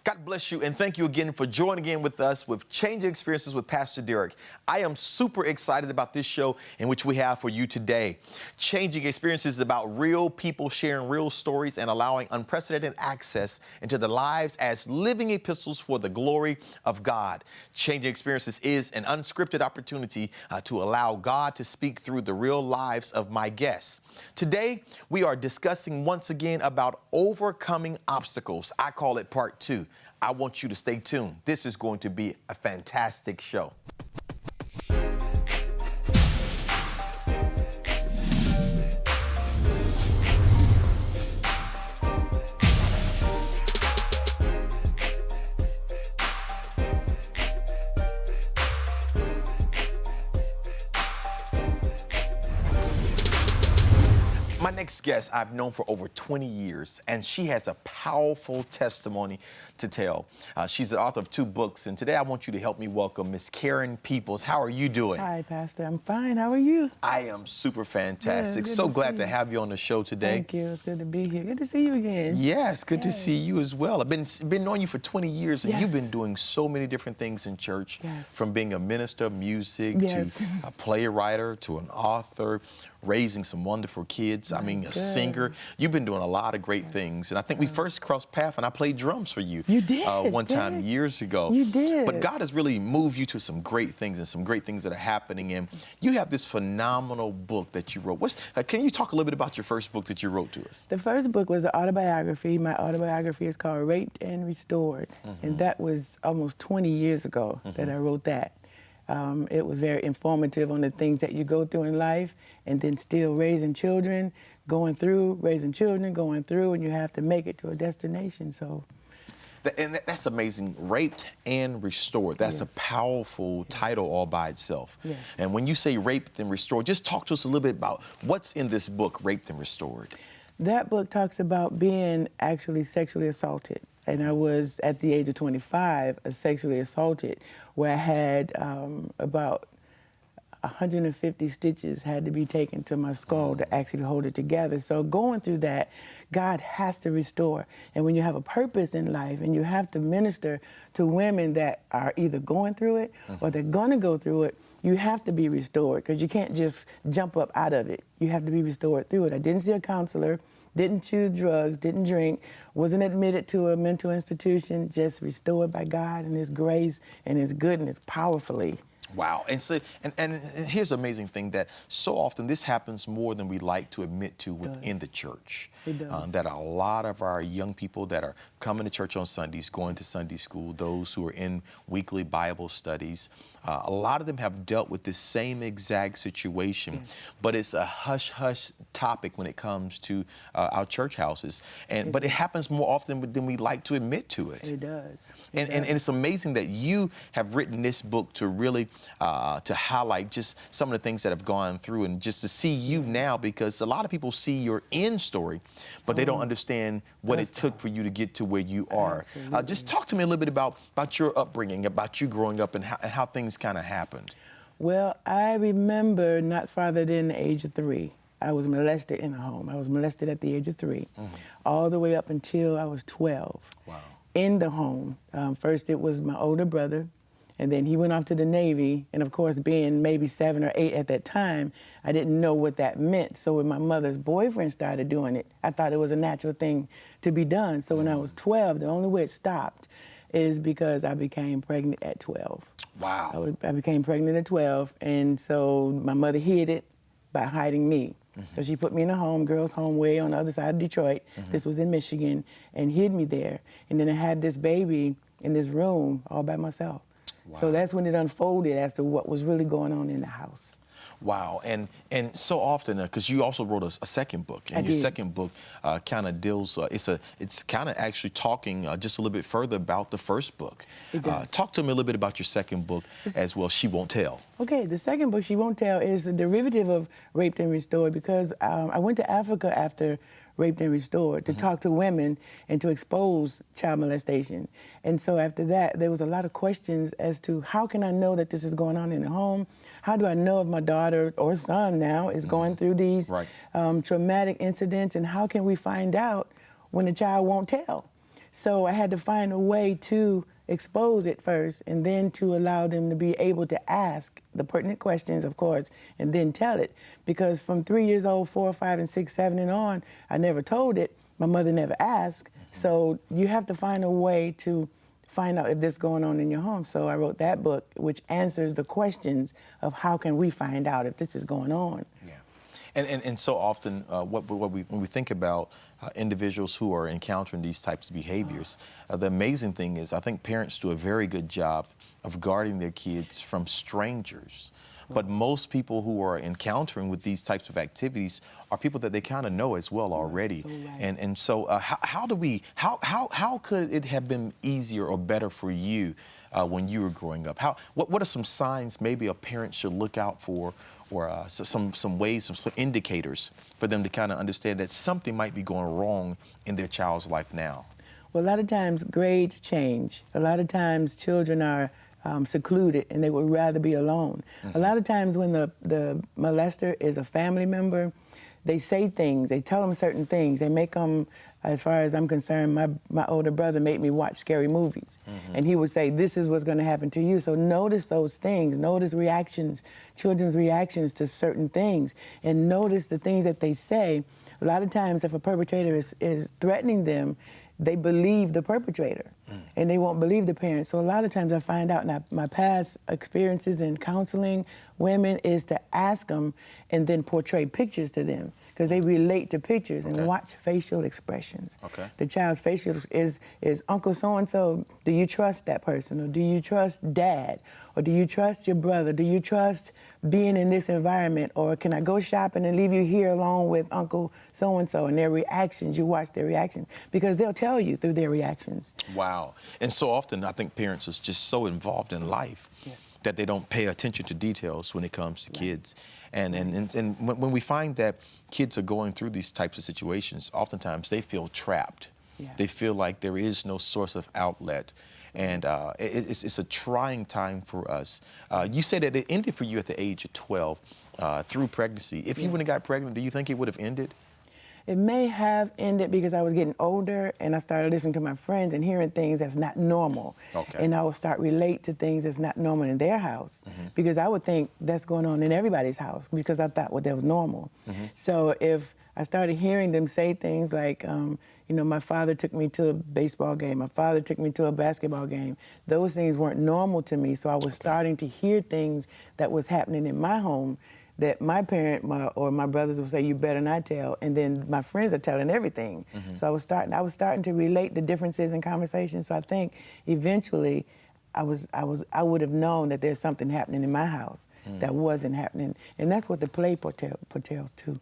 God bless you, and thank you again for joining in with us with Changing Experiences with Pastor Derek. I am super excited about this show in which we have for you today. Changing Experiences is about real people sharing real stories and allowing unprecedented access into the lives as living epistles for the glory of God. Changing Experiences is an unscripted opportunity to allow God to speak through the real lives of my guests. Today, we are discussing once again about overcoming obstacles. I call it part 2. I want you to stay tuned. This is going to be a fantastic show. My next guest I've known for over 20 years, and she has a powerful testimony to tell. She's the author of 2 books, and today I want you to help me welcome Miss Karen Peoples. How are you doing? Hi, Pastor. I'm fine. How are you? I am super fantastic. Yeah, So glad to have you on the show today. Thank you. It's good to be here. Good to see you again. Yes, good to see you as well. I've been knowing you for 20 years, and Yes. you've been doing so many different things in church, Yes. from being a minister of music Yes. to a playwright to an author, raising some wonderful kids. I mean, a Good. singer. You've been doing a lot of great things. And I think we first crossed paths, and I played drums for you. You did, one time years ago. You did. But God has really moved you to some great things and some great things that are happening. And you have this phenomenal book that you wrote. Can you talk a little bit about your first book that you wrote to us? The first book was an autobiography. My autobiography is called Raped and Restored. And that was almost 20 years ago that I wrote that. It was very informative on the things that you go through in life, and then still raising children, raising children, going through, and you have to make it to a destination. So. And that's amazing. Raped and Restored. That's a powerful title all by itself. Yes. And when you say Raped and Restored, just talk to us a little bit about what's in this book, Raped and Restored. That book talks about being actually sexually assaulted. And I was, at the age of 25, sexually assaulted, where I had about 150 stitches had to be taken to my skull to actually hold it together. So going through that, God has to restore. And when you have a purpose in life and you have to minister to women that are either going through it or they're going to go through it, you have to be restored, because you can't just jump up out of it. You have to be restored through it. I didn't see a counselor, didn't choose drugs, didn't drink, wasn't admitted to a mental institution, just restored by God and His grace and His goodness powerfully. Wow. And so, and here's the amazing thing, that so often this happens more than we like to admit to within the church. It does. That a lot of our young people that are coming to church on Sundays, going to Sunday school, those who are in weekly Bible studies, a lot of them have dealt with this same exact situation, but it's a hush-hush topic when it comes to our church houses. But it happens more often than we like to admit to it. It does. And it's amazing that you have written this book to really to highlight just some of the things that have gone through, and just to see you now, because a lot of people see your end story, but they don't understand what it took for you to get to where you are. Just talk to me a little bit about your upbringing, about you growing up, and how things kind of happened. Well, I remember not farther than the age of 3. I was molested in a home. I was molested at the age of 3, all the way up until I was 12. Wow. In the home. First it was my older brother, and then he went off to the Navy. And of course, being maybe 7 or 8 at that time, I didn't know what that meant. So when my mother's boyfriend started doing it, I thought it was a natural thing to be done. So when I was 12, the only way it stopped is because I became pregnant at 12. Wow. I became pregnant at 12, and so my mother hid it by hiding me. So she put me in a home, girls' home, way on the other side of Detroit. This was in Michigan, and hid me there. And then I had this baby in this room all by myself. Wow. So that's when it unfolded as to what was really going on in the house. Wow. And so often, because you also wrote a second book, and your second book kind of deals, it's kind of actually talking just a little bit further about the first book. It does. Talk to me a little bit about your second book as well, She Won't Tell. Okay, the second book, She Won't Tell, is a derivative of Raped and Restored, because I went to Africa after Raped and Restored to talk to women and to expose child molestation. And so after that, there was a lot of questions as to how can I know that this is going on in the home? How do I know if my daughter or son now is going through these traumatic incidents? And how can we find out when a child won't tell? So I had to find a way to expose it first and then to allow them to be able to ask the pertinent questions, of course, and then tell it. Because from 3 years old, 4, 5, and 6, 7, and on, I never told it. My mother never asked. So you have to find a way to find out if this is going on in your home. So I wrote that book, which answers the questions of how can we find out if this is going on. Yeah. And so often, when we think about individuals who are encountering these types of behaviors, the amazing thing is I think parents do a very good job of guarding their kids from strangers. But most people who are encountering with these types of activities are people that they kind of know as well already. So right. And so how could it have been easier or better for you when you were growing up? What are some signs maybe a parent should look out for, or some ways, some indicators for them to kind of understand that something might be going wrong in their child's life now? Well, a lot of times grades change. A lot of times children are secluded and they would rather be alone. A lot of times when the molester is a family member, they say things, they tell them certain things, they make them, as far as I'm concerned, my older brother made me watch scary movies. And he would say, this is what's gonna happen to you. So notice those things, notice reactions, children's reactions to certain things, and notice the things that they say. A lot of times if a perpetrator is threatening them, they believe the perpetrator and they won't believe the parents. So a lot of times I find out in my past experiences in counseling women is to ask them and then portray pictures to them, because they relate to pictures and watch facial expressions. Okay. The child's facial is Uncle so-and-so, do you trust that person? Or do you trust dad? Or do you trust your brother? Do you trust being in this environment? Or can I go shopping and leave you here alone with Uncle so-and-so? And their reactions, you watch their reactions, because they'll tell you through their reactions. Wow. And so often I think parents are just so involved in life that they don't pay attention to details when it comes to kids. And when we find that kids are going through these types of situations, oftentimes they feel trapped. Yeah. They feel like there is no source of outlet. And it's a trying time for us. You said that it ended for you at the age of 12 through pregnancy. If you wouldn't have got pregnant, do you think it would have ended? It may have ended because I was getting older and I started listening to my friends and hearing things that's not normal. Okay. And I would start relate to things that's not normal in their house, because I would think that's going on in everybody's house, because I thought that was normal. So if I started hearing them say things like, my father took me to a baseball game, my father took me to a basketball game, those things weren't normal to me. So I was starting to hear things that was happening in my home that my parent or my brothers would say, you better not tell, and then my friends are telling everything. So I was starting to relate the differences in conversation. So I think eventually I would have known that there's something happening in my house that wasn't happening, and that's what the play portrays too.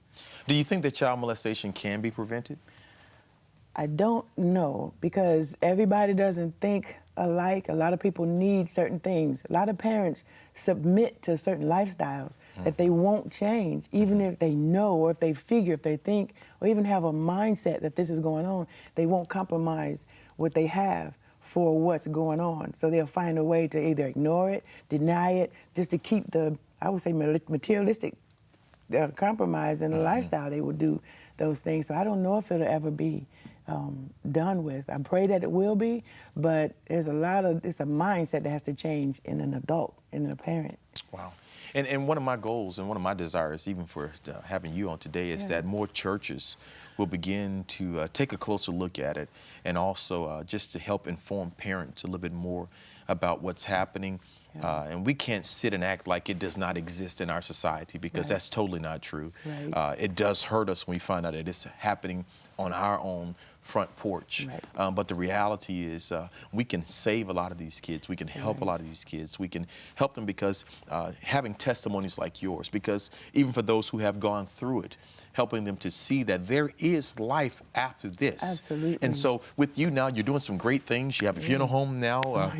Do you think that child molestation can be prevented? I don't know, because everybody doesn't think alike. A lot of people need certain things. A lot of parents submit to certain lifestyles that they won't change, even if they know, or if they figure, if they think, or even have a mindset that this is going on, they won't compromise what they have for what's going on. So they'll find a way to either ignore it, deny it, just to keep the, I would say, materialistic compromise in the lifestyle. They would do those things. So I don't know if it'll ever be done with. I pray that it will be, but it's a mindset that has to change in an adult, in a parent. Wow. And one of my goals and one of my desires, even for having you on today, is that more churches will begin to take a closer look at it, and also just to help inform parents a little bit more about what's happening. And we can't sit and act like it does not exist in our society, because that's totally not true. Right. It does hurt us when we find out that it's happening on our own front porch. But the reality is we can save a lot of these kids. We can help a lot of these kids. We can help them because having testimonies like yours, because even for those who have gone through it, helping them to see that there is life after this. Absolutely. And so with you now, you're doing some great things. You have a funeral home now.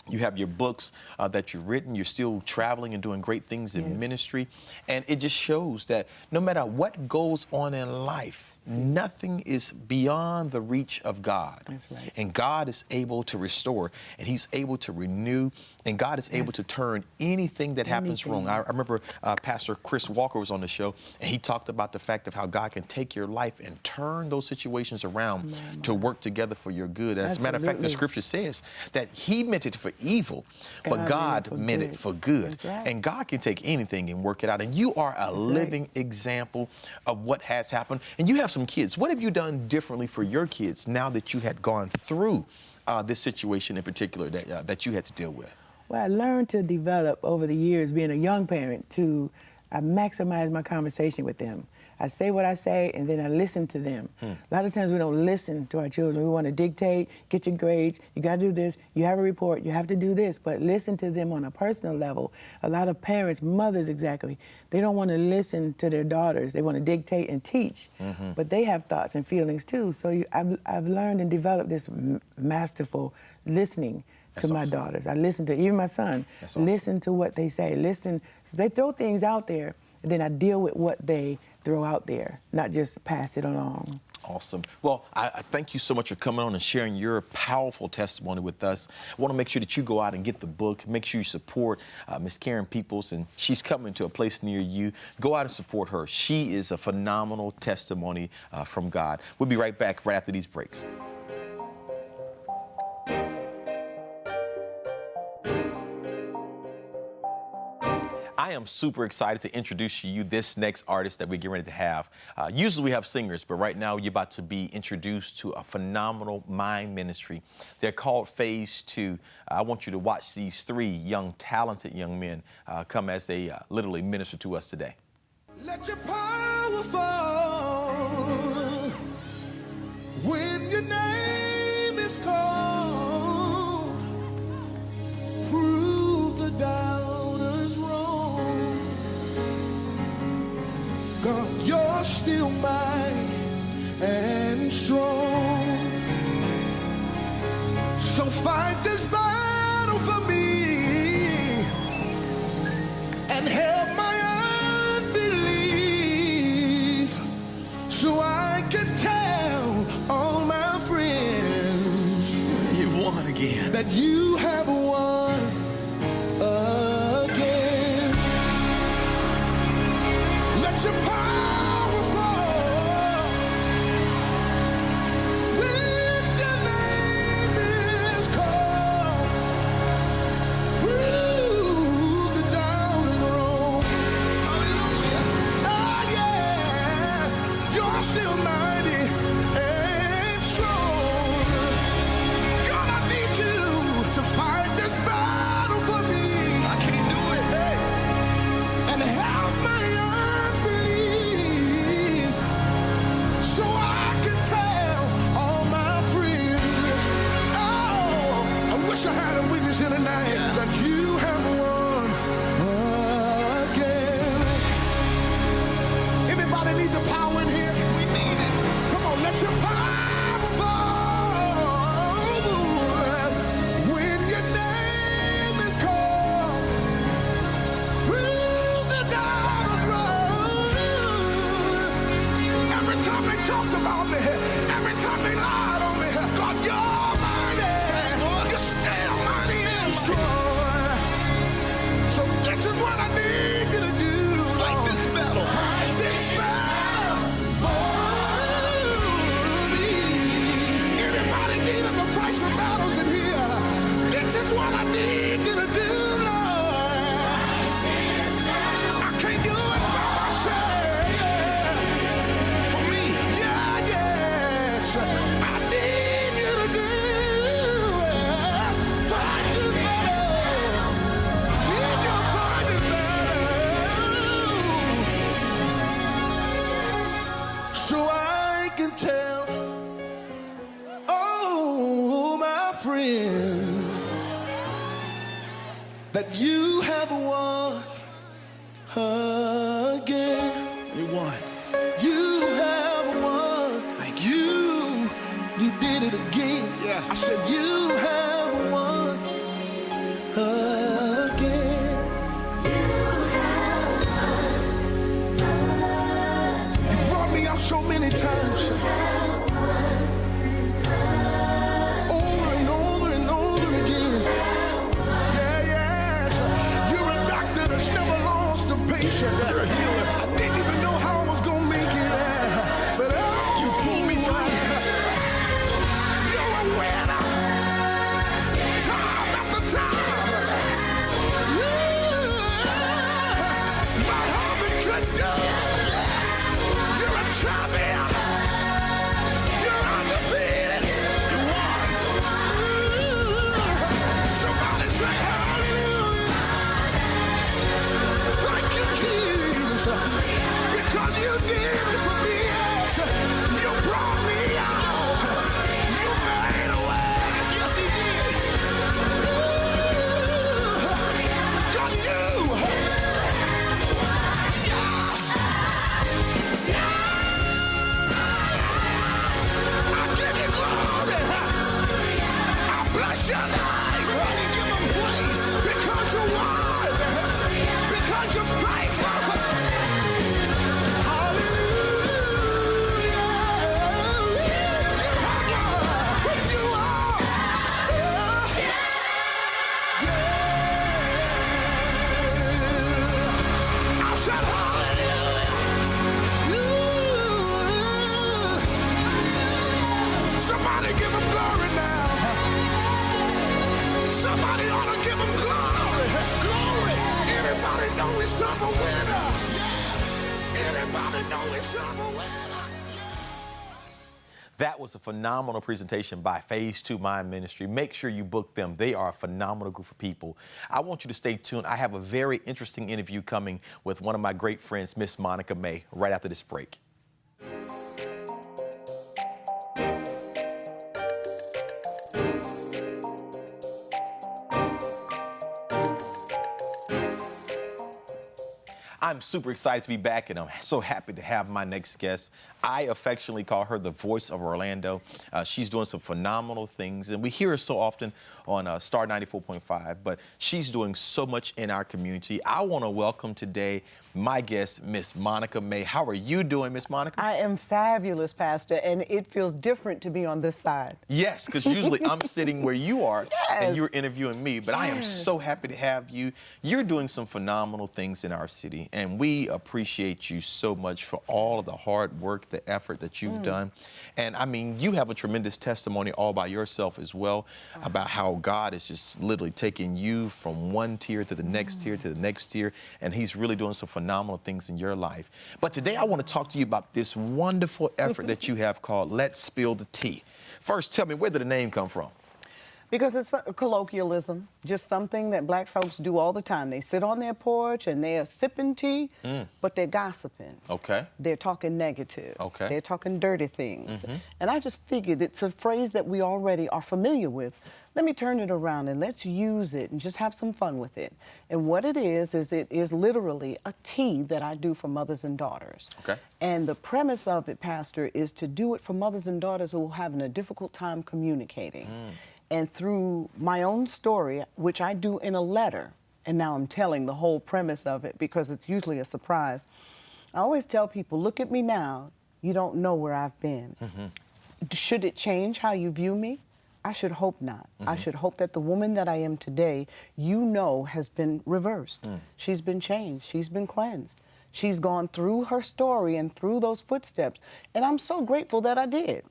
You have your books that you've written. You're still traveling and doing great things in ministry. And it just shows that no matter what goes on in life, nothing is beyond the reach of God. That's right. And God is able to restore, and he's able to renew, and God is able to turn anything that happens wrong. I remember Pastor Chris Walker was on the show, and he talked about the fact of how God can take your life and turn those situations around to work together for your good. As a matter of fact, the scripture says that he meant it for evil, but God meant it for good. That's right. And God can take anything and work it out. And you are a living example of what has happened. And you have some kids. What have you done differently for your kids now that you had gone through this situation in particular that you had to deal with? Well, I learned to develop over the years, being a young parent, to maximize my conversation with them. I say what I say, and then I listen to them. A lot of times we don't listen to our children. We want to dictate, get your grades, you got to do this, you have a report, you have to do this, but listen to them on a personal level. A lot of parents, mothers exactly, they don't want to listen to their daughters. They want to dictate and teach, but they have thoughts and feelings too. So I've learned and developed this masterful listening to my daughters. I listen to, even my son, listen to what they say. Listen, so they throw things out there, and then I deal with what they throw out there, not just pass it along. Awesome. Well, I thank you so much for coming on and sharing your powerful testimony with us. I want to make sure that you go out and get the book. Make sure you support Miss Karen Peoples, and she's coming to a place near you. Go out and support her. She is a phenomenal testimony from God. We'll be right back right after these breaks. I am super excited to introduce to you this next artist that we're getting ready to have. Usually we have singers, but right now you're about to be introduced to a phenomenal mind ministry. They're called Phase 2. I want you to watch these three young, talented young men come as they literally minister to us today. Let your power fall when your name is called. Prove the doubters wrong. God, you're still mighty and strong. So fight this battle for me and help my unbelief, so I can tell all my friends You've won again. that you have won again. Let your power fall when your name is called. Prove the doubting wrong. Hallelujah. Oh yeah, you're still mighty and strong. God, I need you to fight this battle for me. I can't do it. Hey. And help my unbelief, so I can tell all my friends. Oh, I wish I had a witness here tonight that you have won again. Anybody need the power in here? We need it. Come on, let your power fall when your name is called. Prove the doubters wrong. Every time they talk about me, every time they lied on me, God, you're mighty. You're still mighty and strong. So this is what I need you to do. Fight this battle. Fight this battle for me. Anybody needing to fight some battles in here? This is what I need you to do, Lord. I can't do it by myself. For me, yeah, yes. I need you to do it. Fight this battle. Need you to fight this battle. So I can tell all my friends that you have won again. You won. You have won. Thank you. You did it again. Yeah. I said you have won again. You brought me out so many times. Somebody give him glory now. Somebody ought to give him glory. Glory. Anybody know we serve a winner? Anybody know we serve a winner? That was a phenomenal presentation by Phase 2 Mind Ministry. Make sure you book them. They are a phenomenal group of people. I want you to stay tuned. I have a very interesting interview coming with one of my great friends, Miss Monica May, right after this break. I'm super excited to be back, and I'm so happy to have my next guest. I affectionately call her the voice of Orlando. She's doing some phenomenal things, and we hear her so often on Star 94.5, but she's doing so much in our community. I want to welcome today my guest, Miss Monica May. How are you doing, Miss Monica? I am fabulous, Pastor, and it feels different to be on this side. Yes, because usually I'm sitting where you are and Yes. you're interviewing me, but I am Yes. so happy to have you. You're doing some phenomenal things in our city, and we appreciate you so much for all of the hard work, the effort that you've done. And I mean, you have a tremendous testimony all by yourself as well about how God is just literally taking you from one tier to the next tier to the next tier, and He's really doing some phenomenal things in your life. But today I want to talk to you about this wonderful effort that you have called Let's Spill the Tea. First, tell me, where did the name come from? Because it's a colloquialism, just something that black folks do all the time. They sit on their porch and they're sipping tea, but they're gossiping. Okay. They're talking negative. Okay. They're talking dirty things. And I just figured it's a phrase that we already are familiar with. Let me turn it around and let's use it and just have some fun with it. And what it is literally a tea that I do for mothers and daughters. Okay. And the premise of it, Pastor, is to do it for mothers and daughters who are having a difficult time communicating. And through my own story, which I do in a letter, and now I'm telling the whole premise of it because it's usually a surprise. I always tell people, look at me now, you don't know where I've been. Should it change how you view me? I should hope not. I should hope that the woman that I am today, you know, has been reversed. She's been changed. She's been cleansed. She's gone through her story and through those footsteps. And I'm so grateful that I did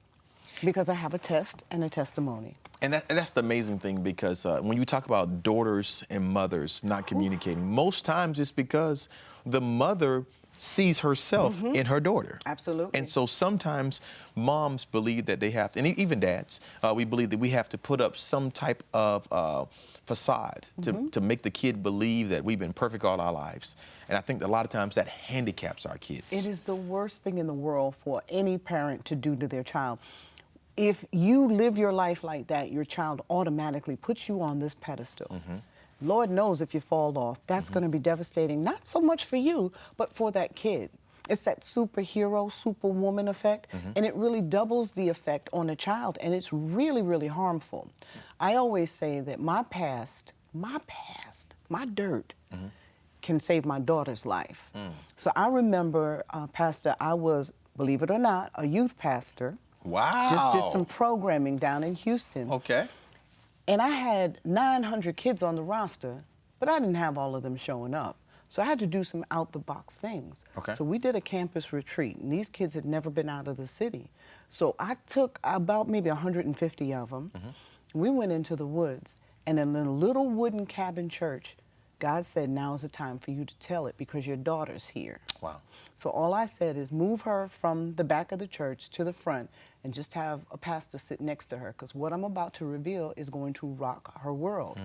because I have a test and a testimony. And that's the amazing thing, because when you talk about daughters and mothers not communicating, most times it's because the mother sees herself in her daughter. Absolutely. And so sometimes moms believe that they have to, and even dads, we believe that we have to put up some type of facade to make the kid believe that we've been perfect all our lives. And I think that a lot of times that handicaps our kids. It is the worst thing in the world for any parent to do to their child. If you live your life like that, your child automatically puts you on this pedestal. Lord knows if you fall off, that's going to be devastating, not so much for you, but for that kid. It's that superhero, superwoman effect, and it really doubles the effect on a child, and it's really, really harmful. I always say that my past, my dirt, can save my daughter's life. So I remember, Pastor, I was, believe it or not, a youth pastor. Wow. Just did some programming down in Houston. Okay. And I had 900 kids on the roster, but I didn't have all of them showing up. So I had to do some out-the-box things. Okay. So we did a campus retreat, and these kids had never been out of the city. So I took about maybe 150 of them. We went into the woods, and in a little wooden cabin church, God said, now's the time for you to tell it because your daughter's here. Wow. So all I said is move her from the back of the church to the front and just have a pastor sit next to her, because what I'm about to reveal is going to rock her world.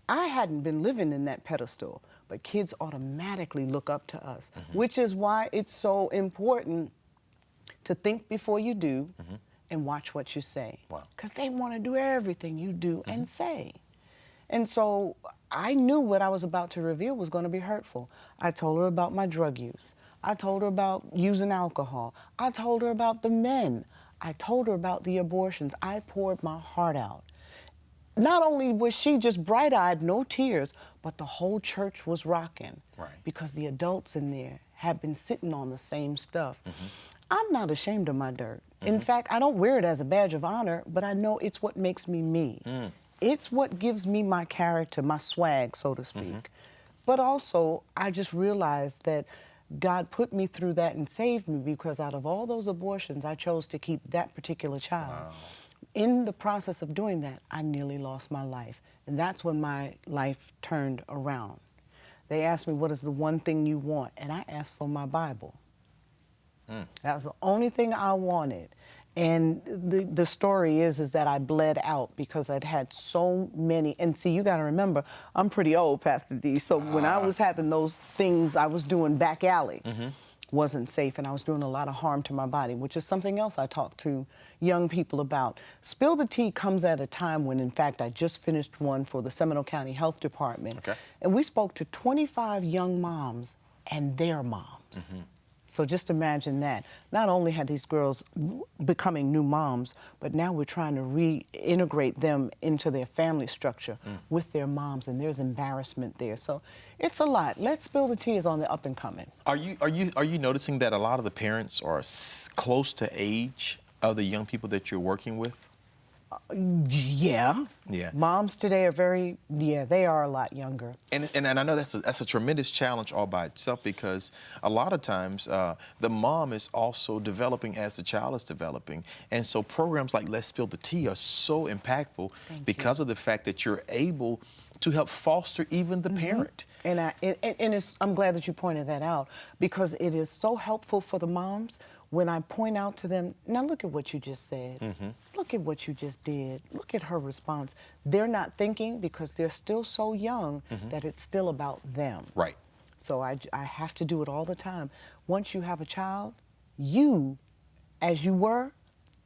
I hadn't been living in that pedestal, but kids automatically look up to us, which is why it's so important to think before you do and watch what you say. Wow. Because they want to do everything you do and say. And so I knew what I was about to reveal was going to be hurtful. I told her about my drug use. I told her about using alcohol. I told her about the men. I told her about the abortions. I poured my heart out. Not only was she just bright-eyed, no tears, but the whole church was rocking. Right. Because the adults in there had been sitting on the same stuff. I'm not ashamed of my dirt. In fact, I don't wear it as a badge of honor, but I know it's what makes me me. It's what gives me my character, my swag, so to speak. But also, I just realized that God put me through that and saved me, because out of all those abortions, I chose to keep that particular child. in the process of doing that, I nearly lost my life. And that's when my life turned around. They asked me, what is the one thing you want? And I asked for my Bible. That was the only thing I wanted. And the story is that I bled out because I'd had so many. And see, you got to remember, I'm pretty old, Pastor D. So when I was having those things, I was doing back alley. Wasn't safe, and I was doing a lot of harm to my body, which is something else I talk to young people about. Spill the Tea comes at a time when, in fact, I just finished one for the Seminole County Health Department. Okay. And we spoke to 25 young moms and their moms. So just imagine that. Not only had these girls becoming new moms, but now we're trying to reintegrate them into their family structure with their moms, and there's embarrassment there. So it's a lot. Let's Spill the Tea is on the up and coming. Are you noticing that a lot of the parents are close to age of the young people that you're working with? Yeah. Yeah. Moms today are they are a lot younger. And I know that's a tremendous challenge all by itself, because a lot of times the mom is also developing as the child is developing. And so programs like Let's Spill the Tea are so impactful because of the fact that you're able to help foster even the parent. And I'm glad that you pointed that out, because it is so helpful for the moms when I point out to them, now look at what you just said. Look at what you just did. Look at her response. They're not thinking, because they're still so young, that it's still about them. Right. So I have to do it all the time. Once you have a child, you, as you were,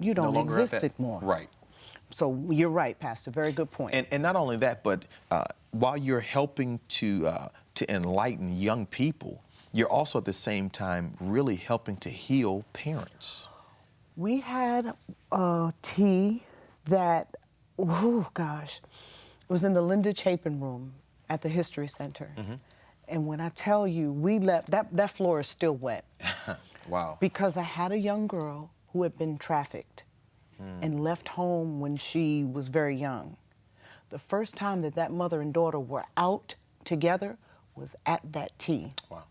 you don't exist anymore. Right. So you're right, Pastor. Very good point. And not only that, but while you're helping to enlighten young people, you're also at the same time really helping to heal parents. We had a tea that, oh gosh, it was in the Linda Chapin room at the History Center. And when I tell you, we left, that floor is still wet. Wow. Because I had a young girl who had been trafficked and left home when she was very young. The first time that mother and daughter were out together was at that tea. Wow.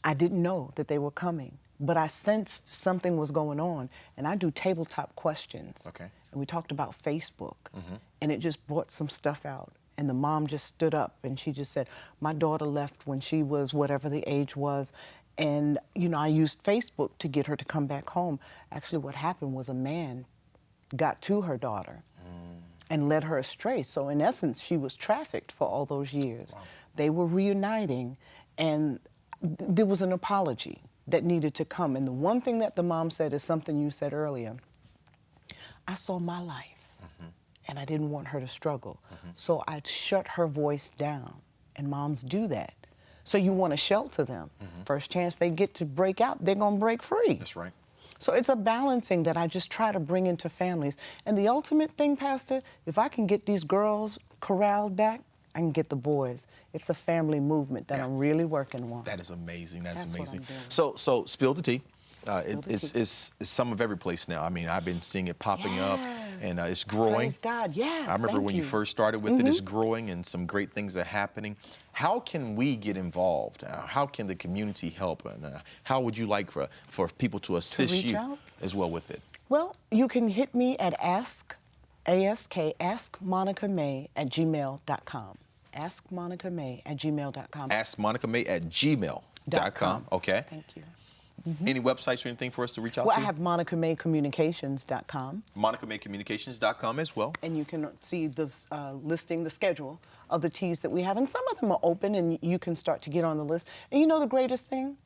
I didn't know that they were coming, but I sensed something was going on, and I do tabletop questions. Okay. And we talked about Facebook, and it just brought some stuff out. And the mom just stood up, and she just said, my daughter left when she was whatever the age was, and, you know, I used Facebook to get her to come back home. Actually, what happened was a man got to her daughter and led her astray. So in essence, she was trafficked for all those years. Wow. They were reuniting, and there was an apology that needed to come. And the one thing that the mom said is something you said earlier. I saw my life, and I didn't want her to struggle. So I shut her voice down, and moms do that. So you want to shelter them. First chance they get to break out, they're going to break free. That's right. So it's a balancing that I just try to bring into families. And the ultimate thing, Pastor, if I can get these girls corralled back, I can get the boys. It's a family movement that I'm really working on. That is amazing. That's what amazing. I'm doing. So Spill the Tea. It's some of every place now. I mean, I've been seeing it popping up, and it's growing. Praise God, yes. I remember thank when you first started with it, it's growing, and some great things are happening. How can we get involved? How can the community help? And how would you like for people to assist reach you out? as well with it? Well, you can hit me at askmonicamay@gmail.com. askmonicamay@gmail.com. AskMonicaMay@gmail.com. Okay. Thank you. Any websites or anything for us to reach out Well, to? I have MonicaMayCommunications.com. MonicaMayCommunications.com as well. And you can see the listing, the schedule of the teas that we have. And some of them are open, and you can start to get on the list. And you know the greatest thing?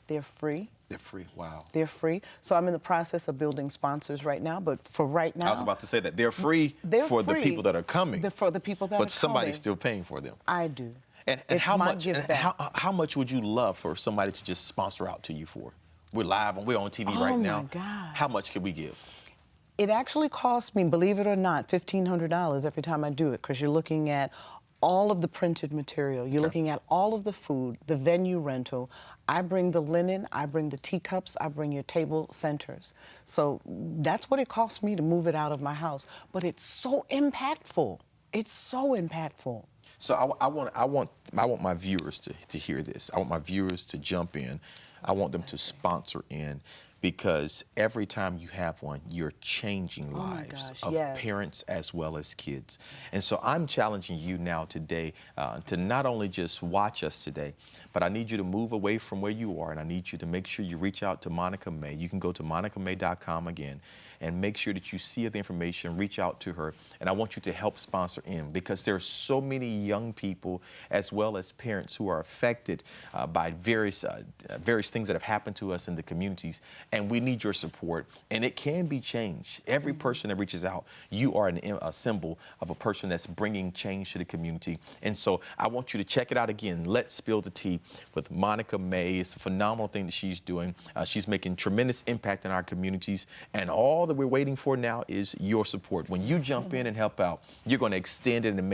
They're free. They're free. Wow. They're free. So I'm in the process of building sponsors right now. But for right now, I was about to say that they're free for the people that are coming. For the people that are coming. But somebody's still paying for them. I do. And It's how my much? gift And back. how much would you love for somebody to just sponsor out to you for? We're live and we're on TV right now. Oh, my God. How much could we give? It actually costs me, believe it or not, $1,500 every time I do it, because you're looking at all of the printed material. You're looking at all of the food, the venue rental. I bring the linen, I bring the teacups, I bring your table centers. So that's what it costs me to move it out of my house. But it's so impactful. It's so impactful. So I want my viewers to hear this. I want my viewers to jump in. I want them to sponsor in, because every time you have one, you're changing my lives gosh, of yes. parents as well as kids. And so I'm challenging you now today to not only just watch us today, but I need you to move away from where you are, and I need you to make sure you reach out to Monica May. You can go to monicamay.com again and make sure that you see the information, reach out to her, and I want you to help sponsor in, because there are so many young people as well as parents who are affected by various things that have happened to us in the communities, and we need your support, and it can be changed. Every person that reaches out, you are a symbol of a person that's bringing change to the community, and so I want you to check it out again. Let's Spill the Tea with Monica May. It's a phenomenal thing that she's doing. She's making tremendous impact in our communities, and all that we're waiting for now is your support. When you jump in and help out, you're going to extend it and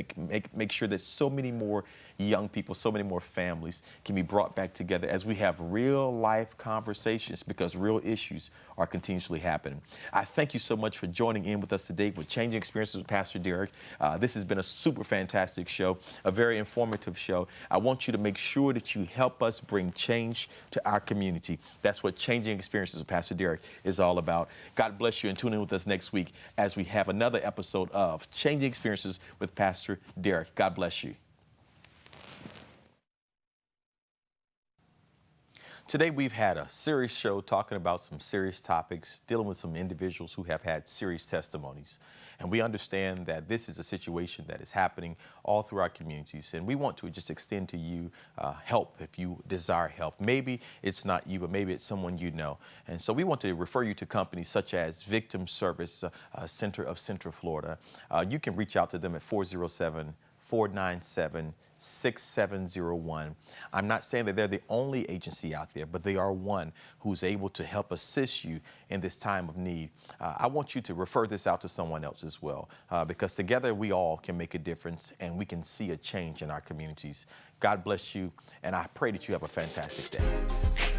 make sure that so many more young people, so many more families can be brought back together as we have real life conversations, because real issues are continuously happening. I thank you so much for joining in with us today with Changing Experiences with Pastor Derek. This has been a super fantastic show, a very informative show. I want you to make sure that you help us bring change to our community. That's what Changing Experiences with Pastor Derek is all about. God bless you, and tune in with us next week as we have another episode of Changing Experiences with Pastor Derek. God bless you. Today we've had a serious show talking about some serious topics, dealing with some individuals who have had serious testimonies. And we understand that this is a situation that is happening all through our communities. And we want to just extend to you help if you desire help. Maybe it's not you, but maybe it's someone you know. And so we want to refer you to companies such as Victim Service Center of Central Florida. You can reach out to them at 407-497-6701. I'm not saying that they're the only agency out there, but they are one who's able to help assist you in this time of need. I want you to refer this out to someone else as well, because together we all can make a difference and we can see a change in our communities. God bless you, and I pray that you have a fantastic day.